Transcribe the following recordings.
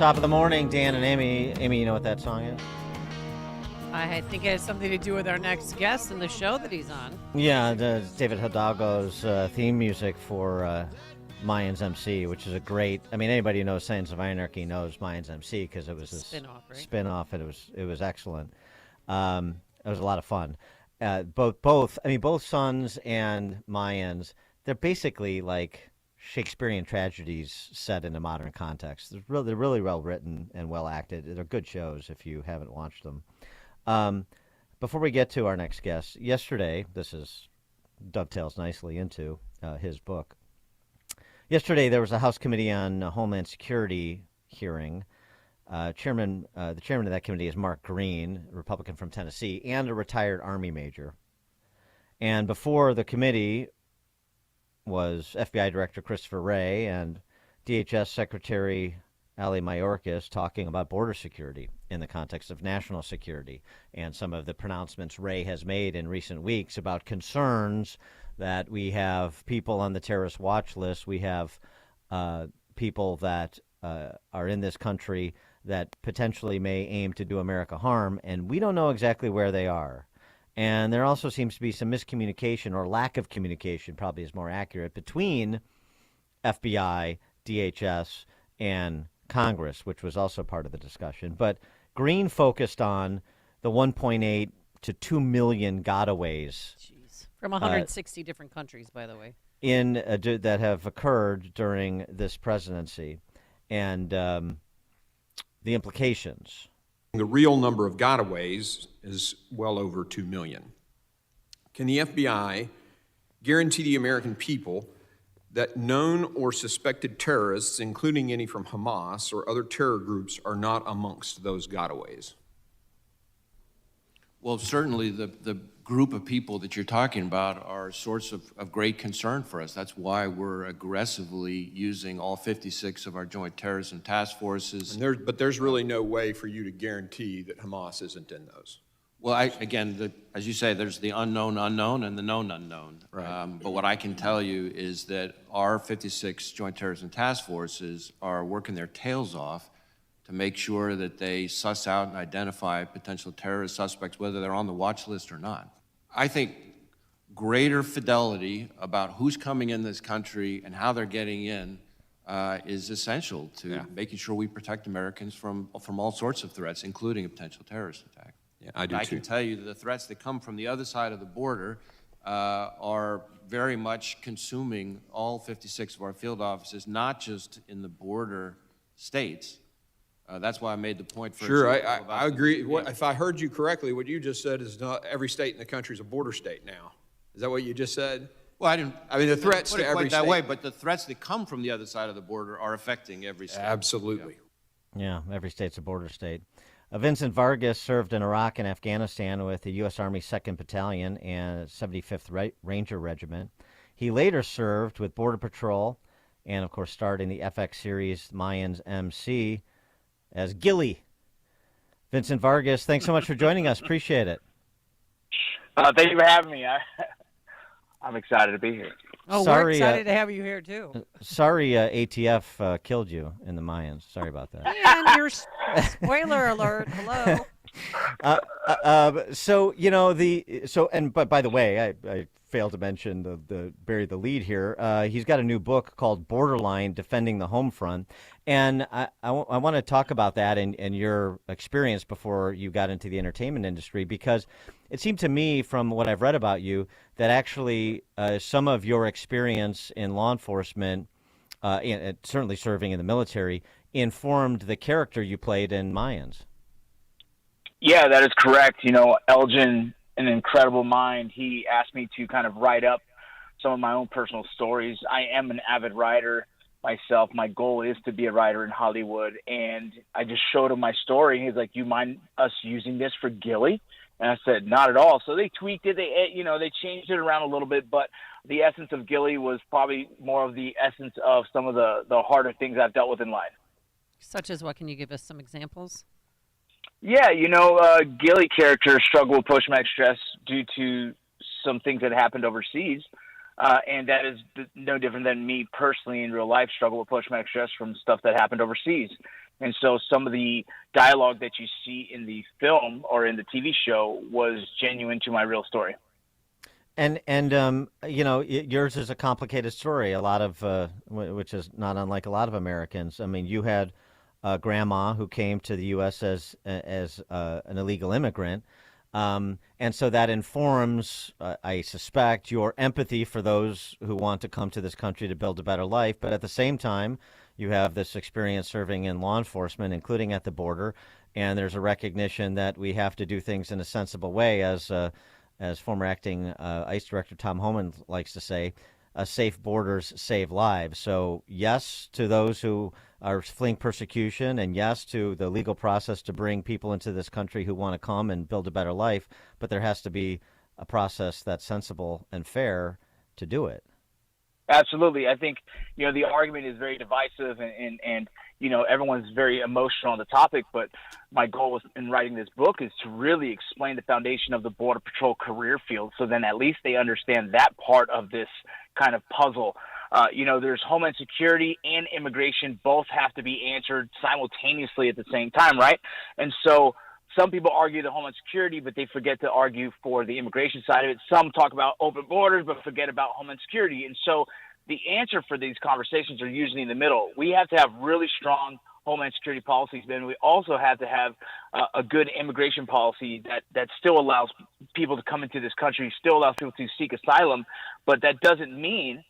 Top of the morning, Dan and Amy. Amy, you know what that song is? I think it has something to do with our next guest and the show that he's on. Yeah, it's David Hidalgo's theme music for Mayans MC, which is a great. I mean, anybody who knows Sons of Anarchy knows Mayans MC because it was a Spin-off, right? Spin-off, and it was excellent. It was a lot of fun. Both Sons and Mayans, they're basically like Shakespearean tragedies set in a modern context. They're really well written and well acted. They're good shows if you haven't watched them. Before we get to our next guest, yesterday, dovetails nicely into his book. Yesterday, there was a House Committee on Homeland Security hearing. The chairman of that committee is Mark Green, a Republican from Tennessee, and a retired Army major. And before the committee was FBI Director Christopher Wray and DHS Secretary Ali Mayorkas talking about border security in the context of national security and some of the pronouncements Wray has made in recent weeks about concerns that we have people on the terrorist watch list. We have people that are in this country that potentially may aim to do America harm, and we don't know exactly where they are. And there also seems to be some miscommunication or lack of communication, probably is more accurate, between FBI, DHS, and Congress, which was also part of the discussion. But Green focused on the 1.8 to 2 million gotaways. Jeez. From 160 different countries, by the way. That have occurred during this presidency, and the implications. The real number of gotaways is well over 2 million. Can the FBI guarantee the American people that known or suspected terrorists, including any from Hamas or other terror groups, are not amongst those gotaways? Well, certainly the group of people that you're talking about are a source of great concern for us. That's why we're aggressively using all 56 of our joint terrorism task forces. But there's really no way for you to guarantee that Hamas isn't in those. Well, as you say, there's the unknown unknown and the known unknown. Right. But what I can tell you is that our 56 joint terrorism task forces are working their tails off to make sure that they suss out and identify potential terrorist suspects, whether they're on the watch list or not. I think greater fidelity about who's coming in this country and how they're getting in is essential to making sure we protect Americans from all sorts of threats, including a potential terrorist attack. Yeah, I do I too. can tell you that the threats that come from the other side of the border are very much consuming all 56 of our field offices, not just in the border states. That's why I made the point. Sure, I agree. If I heard you correctly, what you just said is not every state in the country is a border state now. Is that what you just said? Well, I didn't. I mean, the threats put it to every quite that state. way, but the threats that come from the other side of the border are affecting every state. Absolutely. Yeah, every state's a border state. Vincent Vargas served in Iraq and Afghanistan with the U.S. Army 2nd Battalion and 75th Ranger Regiment. He later served with Border Patrol and, of course, starred in the FX series Mayans MC as Gilly. Vincent Vargas, thanks so much for joining us. Appreciate it. Thank you for having me. I'm excited to be here. Oh, Sorry, we're excited to have you here, too. Sorry ATF killed you in the Mayans. Sorry about that. And your spoiler alert. Hello. But by the way, I failed to mention bury the lead here. He's got a new book called Borderline: Defending the Home Front, and I want to talk about that and your experience before you got into the entertainment industry, because it seemed to me from what I've read about you that actually some of your experience in law enforcement, and certainly serving in the military, informed the character you played in Mayans. Yeah, that is correct. You know, Elgin, an incredible mind, he asked me to kind of write up some of my own personal stories. I am an avid writer myself. My goal is to be a writer in Hollywood, and I just showed him my story. He's like, "You mind us using this for Gilly?" And I said, "Not at all." So they tweaked it. They changed it around a little bit, but the essence of Gilly was probably more of the essence of some of the harder things I've dealt with in life. Such as what? Can you give us some examples? Yeah, Gilly character struggled with post-traumatic stress due to some things that happened overseas. And that is no different than me personally in real life struggle with post-traumatic stress from stuff that happened overseas. And so some of the dialogue that you see in the film or in the TV show was genuine to my real story. And yours is a complicated story. A lot of which is not unlike a lot of Americans. I mean, you had a grandma who came to the U.S. as an illegal immigrant, and so that informs, I suspect, your empathy for those who want to come to this country to build a better life. But at the same time, you have this experience serving in law enforcement, including at the border, and there's a recognition that we have to do things in a sensible way, as former acting ICE Director Tom Homan likes to say, safe borders save lives. So yes to those who are fleeing persecution, and yes to the legal process to bring people into this country who want to come and build a better life. But there has to be a process that's sensible and fair to do it. Absolutely. I think, the argument is very divisive and everyone's very emotional on the topic, but my goal in writing this book is to really explain the foundation of the Border Patrol career field, so then at least they understand that part of this kind of puzzle. There's Homeland Security and immigration both have to be answered simultaneously at the same time, right? And so some people argue the Homeland Security, but they forget to argue for the immigration side of it. Some talk about open borders, but forget about Homeland Security. And so the answer for these conversations are usually in the middle. We have to have really strong Homeland Security policies, but we also have to have a good immigration policy that still allows people to come into this country, still allows people to seek asylum, but that doesn't mean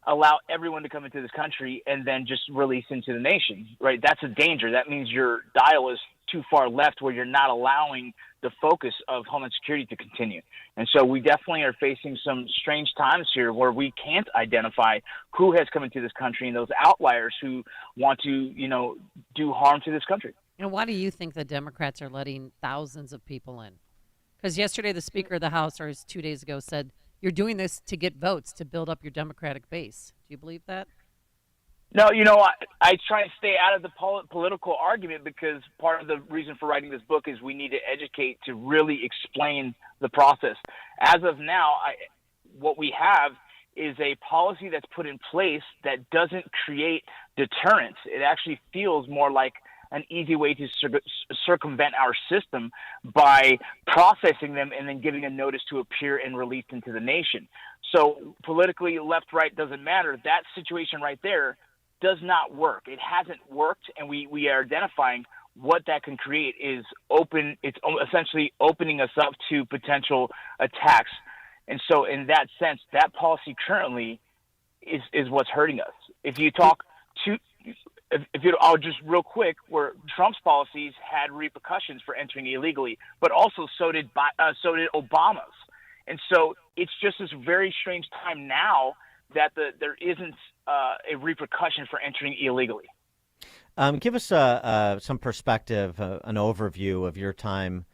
allow everyone to come into this country and then just release into the nation, right? That's a danger. That means your dial is too far left where you're not allowing the focus of Homeland Security to continue. And so we definitely are facing some strange times here where we can't identify who has come into this country and those outliers who want to, do harm to this country. And why do you think the Democrats are letting thousands of people in? Because yesterday the Speaker of the House, or 2 days ago, said, you're doing this to get votes, to build up your Democratic base. Do you believe that? No, I try and stay out of the political argument because part of the reason for writing this book is we need to educate to really explain the process. As of now, what we have is a policy that's put in place that doesn't create deterrence. It actually feels more like an easy way to circumvent our system by processing them and then giving a notice to appear and released into the nation. So politically, left, right, doesn't matter. That situation right there does not work. It hasn't worked, and we are identifying what that can create is open. It's essentially opening us up to potential attacks. And so in that sense, that policy currently is what's hurting us. If you talk to I'll just real quick, where Trump's policies had repercussions for entering illegally, but also so did Obama's. And so it's just this very strange time now that there isn't a repercussion for entering illegally. Give us some perspective, an overview of your time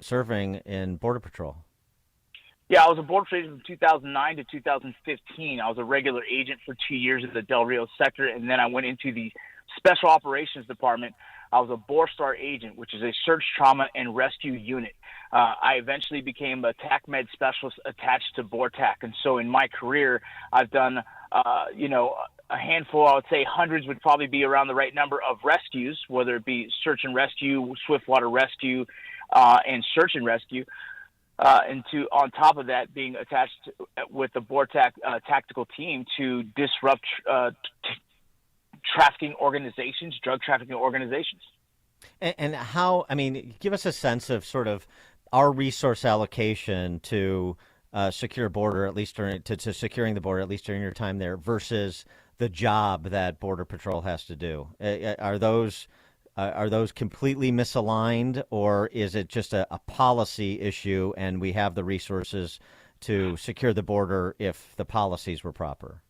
serving in Border Patrol. Yeah, I was a Border Patrol agent from 2009 to 2015. I was a regular agent for 2 years in the Del Rio sector, and then I went into the Special Operations Department. I was a BORSTAR agent, which is a search, trauma, and rescue unit. I eventually became a TAC med specialist attached to BORTAC. And so in my career, I've done, a handful, I would say hundreds would probably be around the right number of rescues, whether it be search and rescue, swiftwater rescue, and search and rescue. On top of that, being attached with the BORTAC tactical team to disrupt trafficking organizations, drug trafficking organizations. And how, give us a sense of sort of our resource allocation to secure border, at least to securing the border, at least during your time there, versus the job that Border Patrol has to do. Are those completely misaligned, or is it just a policy issue and we have the resources to secure the border if the policies were proper?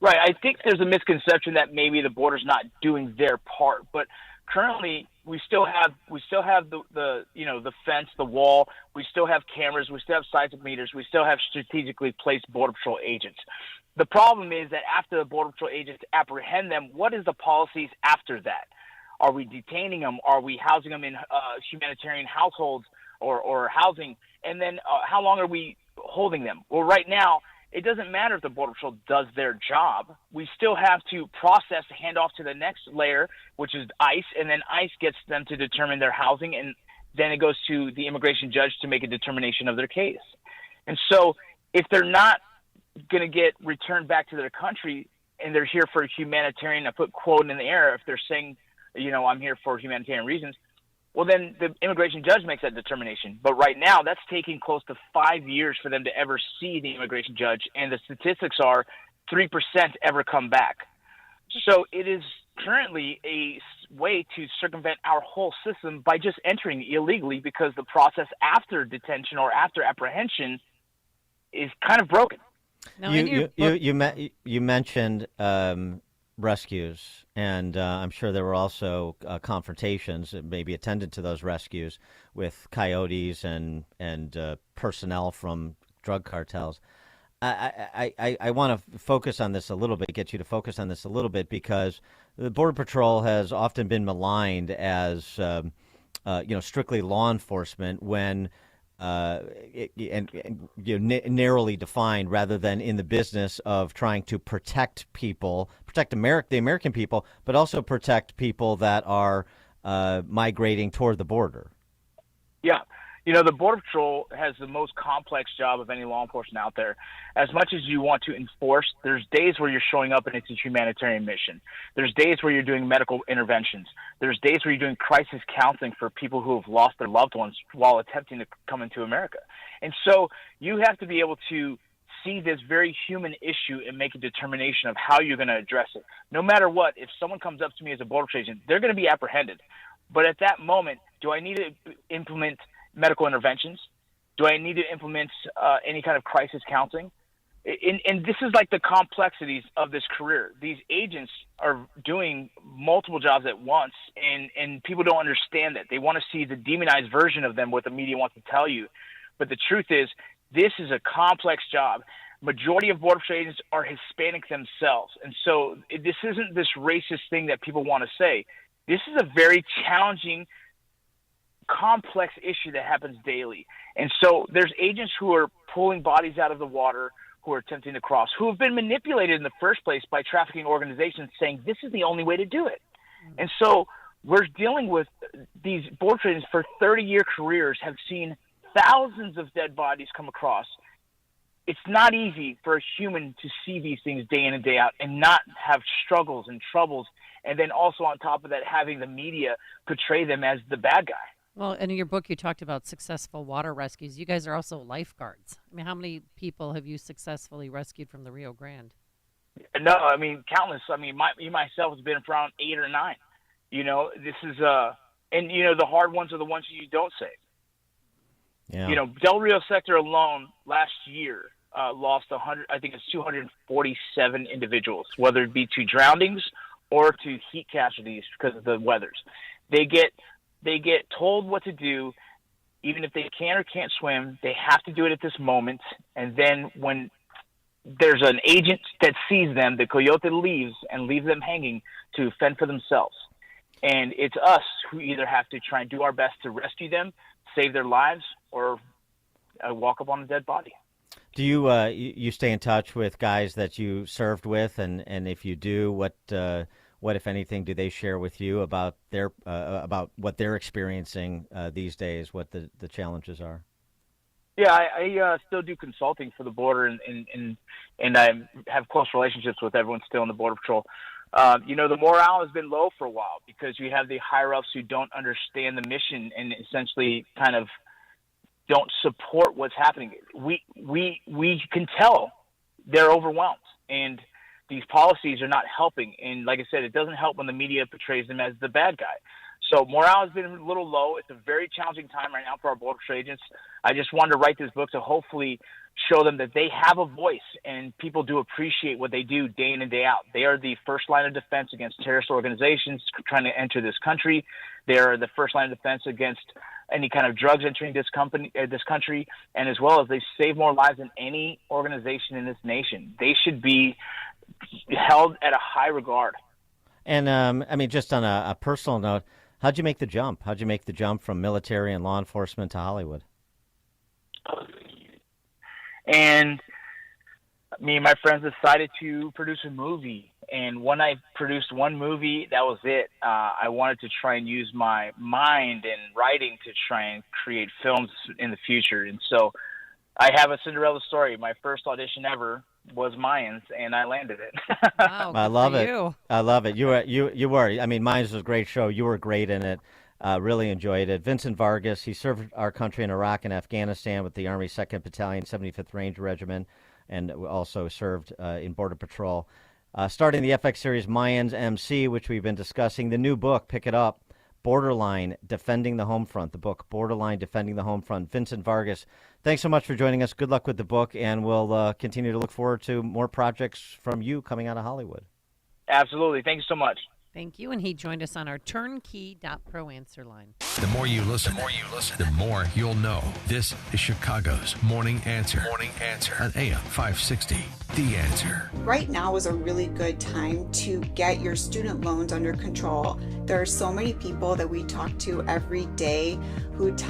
Right. I think there's a misconception that maybe the border's not doing their part, but currently we still have the fence, the wall. We still have cameras. We still have seismic meters. We still have strategically placed Border Patrol agents. The problem is that after the Border Patrol agents apprehend them, what is the policies after that? Are we detaining them? Are we housing them in humanitarian households or housing? And then how long are we holding them? Well, right now, it doesn't matter if the Border Patrol does their job. We still have to process, hand off to the next layer, which is ICE, and then ICE gets them to determine their housing, and then it goes to the immigration judge to make a determination of their case. And so if they're not going to get returned back to their country and they're here for humanitarian, I put quote in the air, if they're saying, I'm here for humanitarian reasons, well, then the immigration judge makes that determination. But right now, that's taking close to 5 years for them to ever see the immigration judge, and the statistics are 3% ever come back. So it is currently a way to circumvent our whole system by just entering illegally, because the process after detention or after apprehension is kind of broken. Now, you mentioned rescues, and I'm sure there were also confrontations, maybe attendant to those rescues, with coyotes and personnel from drug cartels. I want to focus on this a little bit, get you to focus on this a little bit, because the Border Patrol has often been maligned as strictly law enforcement when narrowly defined, rather than in the business of trying to protect people, the American people, but also protect people that are migrating toward the border. Yeah. The Border Patrol has the most complex job of any law enforcement out there. As much as you want to enforce, there's days where you're showing up and it's a humanitarian mission. There's days where you're doing medical interventions. There's days where you're doing crisis counseling for people who have lost their loved ones while attempting to come into America. And so you have to be able to see this very human issue and make a determination of how you're going to address it. No matter what, if someone comes up to me as a Border Patrol agent, they're going to be apprehended. But at that moment, do I need to implement medical interventions? Do I need to implement any kind of crisis counseling? And this is like the complexities of this career. These agents are doing multiple jobs at once, and people don't understand that. They want to see the demonized version of them, what the media wants to tell you. But the truth is, this is a complex job. Majority of Border Patrol agents are Hispanic themselves. And so this isn't this racist thing that people want to say. This is a very challenging, complex issue that happens daily. And so there's agents who are pulling bodies out of the water, who are attempting to cross, who have been manipulated in the first place by trafficking organizations saying this is the only way to do it. And so we're dealing with these Border Patrol agents for 30-year careers have seen thousands of dead bodies come across. It's not easy for a human to see these things day in and day out and not have struggles and troubles, and then also on top of that having the media portray them as the bad guy. Well, and in your book, you talked about successful water rescues. You guys are also lifeguards. I mean, how many people have you successfully rescued from the Rio Grande? No, I mean, countless. I mean, myself has been around 8 or 9. This is, and the hard ones are the ones you don't save. Yeah. Del Rio sector alone last year lost 247 individuals, whether it be to drownings or to heat casualties because of the weathers. They get told what to do, even if they can or can't swim. They have to do it at this moment. And then when there's an agent that sees them, the coyote leaves and leaves them hanging to fend for themselves. And it's us who either have to try and do our best to rescue them, save their lives, or walk up on a dead body. Do you stay in touch with guys that you served with, and if you do, what if anything do they share with you about what they're experiencing these days, what the challenges are? Yeah, I still do consulting for the border, and I have close relationships with everyone still in the Border Patrol. The morale has been low for a while because you have the higher-ups who don't understand the mission and essentially kind of don't support what's happening. We can tell they're overwhelmed, and these policies are not helping. And like I said, it doesn't help when the media portrays them as the bad guy. So morale has been a little low. It's a very challenging time right now for our Border Patrol agents. I just wanted to write this book to hopefully show them that they have a voice and people do appreciate what they do day in and day out. They are the first line of defense against terrorist organizations trying to enter this country. They are the first line of defense against any kind of drugs entering this country, and as well as they save more lives than any organization in this nation. They should be held at a high regard. And just on a personal note, how'd you make the jump? How'd you make the jump from military and law enforcement to Hollywood? And Me and my friends decided to produce a movie. And when I produced one movie, that was it. I wanted to try and use my mind and writing to try and create films in the future. And so I have a Cinderella story. My first audition ever was Mayans, and I landed it. Wow, I good love for it. you. I love it. You were. I mean, mine was a great show. You were great in it. Really enjoyed it. Vincent Vargas. He served our country in Iraq and Afghanistan with the Army 2nd Battalion, 75th Ranger Regiment, and also served in Border Patrol. Starting the FX series Mayans MC, which we've been discussing. The new book, pick it up. Borderline, Defending the Home Front. The book, Borderline, Defending the Home Front. Vincent Vargas, thanks so much for joining us. Good luck with the book, and we'll continue to look forward to more projects from you coming out of Hollywood. Absolutely. Thank you so much. Thank you. And he joined us on our turnkey.pro answer line. The more you listen, the more you'll know. This is Chicago's Morning Answer. On AM 560. The Answer. Right now is a really good time to get your student loans under control. There are so many people that we talk to every day who